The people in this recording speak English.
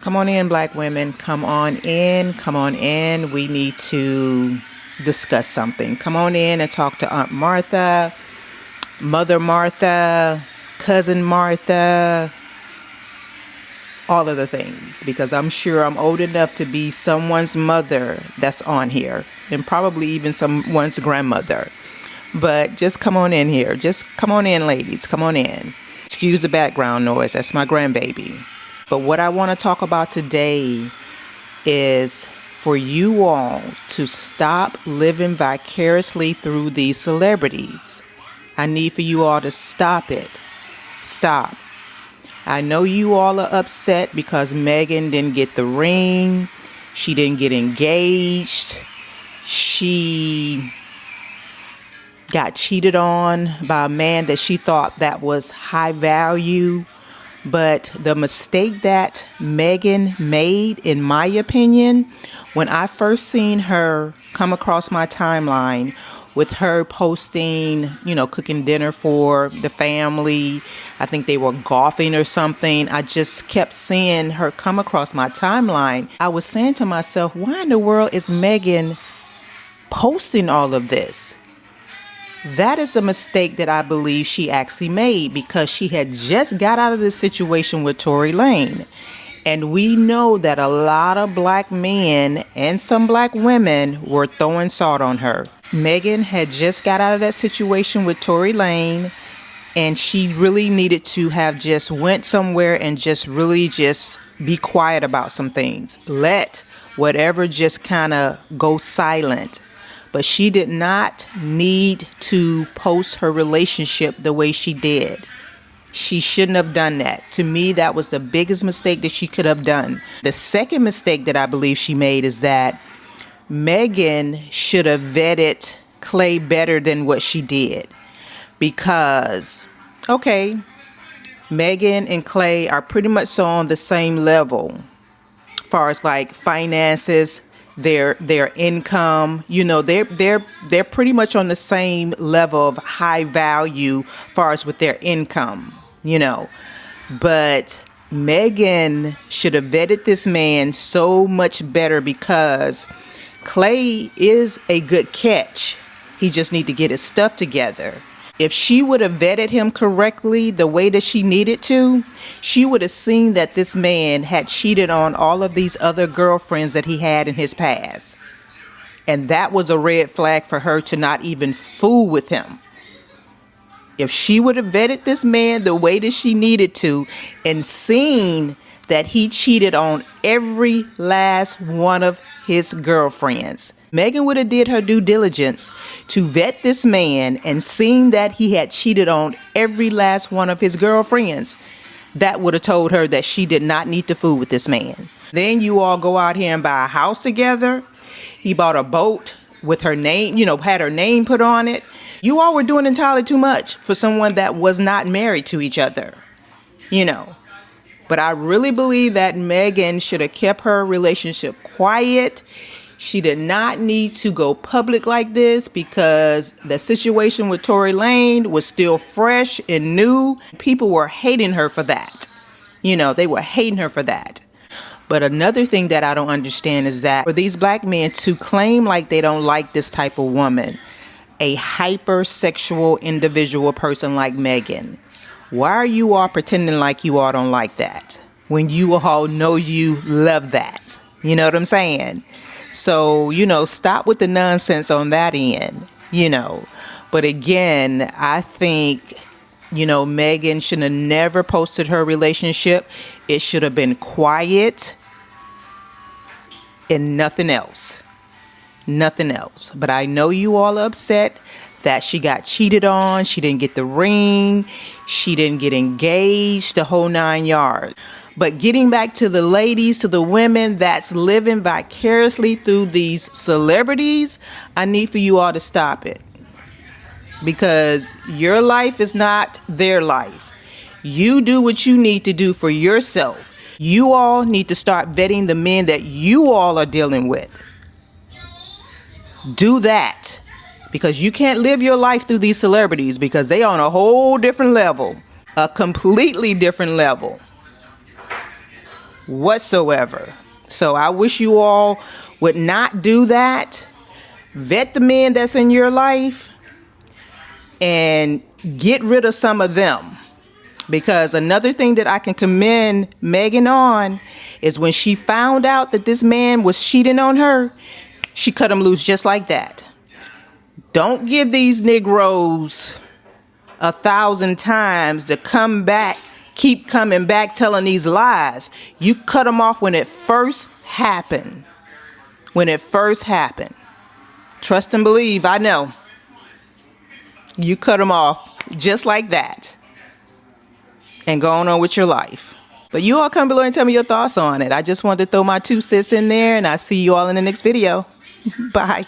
Come on in, black women. Come on in. Come on in. We need to discuss something. Come on in and talk to Aunt Martha, Mother Martha, Cousin Martha, all of the things. Because I'm sure I'm old enough to be someone's mother that's on here. And probably even someone's grandmother. But just come on in here. Just come on in, ladies. Come on in. Excuse the background noise. That's my grandbaby. But what I want to talk about today is for you all to stop living vicariously through these celebrities. I need for you all to stop it. Stop. I know you all are upset because Megan didn't get the ring. She didn't get engaged. She got cheated on by a man that she thought that was high value. But the mistake that Megan made, in my opinion, when I first seen her come across my timeline with her posting, cooking dinner for the family. I think they were golfing or something. I just kept seeing her come across my timeline. I was saying to myself, why in the world is Megan posting all of this? That is the mistake that I believe she actually made, because she had just got out of this situation with Tory Lanez. And we know that a lot of black men and some black women were throwing salt on her. Megan had just got out of that situation with Tory Lanez, and she really needed to have just went somewhere and just really just be quiet about some things. Let whatever just kind of go silent. But she did not need to post her relationship the way she did. She shouldn't have done that. To me, that was the biggest mistake that she could have done. The second mistake that I believe she made is that Megan should have vetted Klay better than what she did. Because, okay, Megan and Klay are pretty much so on the same level as far as like finances, their income, they're pretty much on the same level of high value far as with their income, But Megan should have vetted this man so much better, because Klay is a good catch. He just need to get his stuff together. If she would have vetted him correctly the way that she needed to, she would have seen that this man had cheated on all of these other girlfriends that he had in his past. And that was a red flag for her to not even fool with him. If she would have vetted this man the way that she needed to and seen that he cheated on every last one of his girlfriends, Megan would have did her due diligence to vet this man and seen that he had cheated on every last one of his girlfriends. That would have told her that she did not need to fool with this man. Then you all go out here and buy a house together. He bought a boat with her name, had her name put on it. You all were doing entirely too much for someone that was not married to each other, But I really believe that Megan should have kept her relationship quiet. She did not need to go public like this, because the situation with Tory Lanez was still fresh and new. People were hating her for that. They were hating her for that. But another thing that I don't understand is that for these black men to claim like they don't like this type of woman, a hypersexual individual person like Megan, why are you all pretending like you all don't like that when you all know you love that? You know what I'm saying? So, stop with the nonsense on that end, But again, I think, Megan should have never posted her relationship. It should have been quiet and nothing else. Nothing else. But I know you all are upset that she got cheated on. She didn't get the ring. She didn't get engaged, the whole 9 yards. But getting back to the ladies, to the women that's living vicariously through these celebrities, I need for you all to stop it. Because your life is not their life. You do what you need to do for yourself. You all need to start vetting the men that you all are dealing with. Do that. Because you can't live your life through these celebrities, because they are on a whole different level. A completely different level. whatsoever. So I wish you all would not do that. Vet the men that's in your life and get rid of some of them. Because another thing that I can commend Megan on is when she found out that this man was cheating on her, she cut him loose just like that. Don't give these Negroes 1,000 times to come back, keep coming back telling these lies. You cut them off when it first happened. When it first happened. Trust and believe, I know. You cut them off just like that. And go on with your life. But you all come below and tell me your thoughts on it. I just wanted to throw my 2 cents in there, and I'll see you all in the next video. Bye.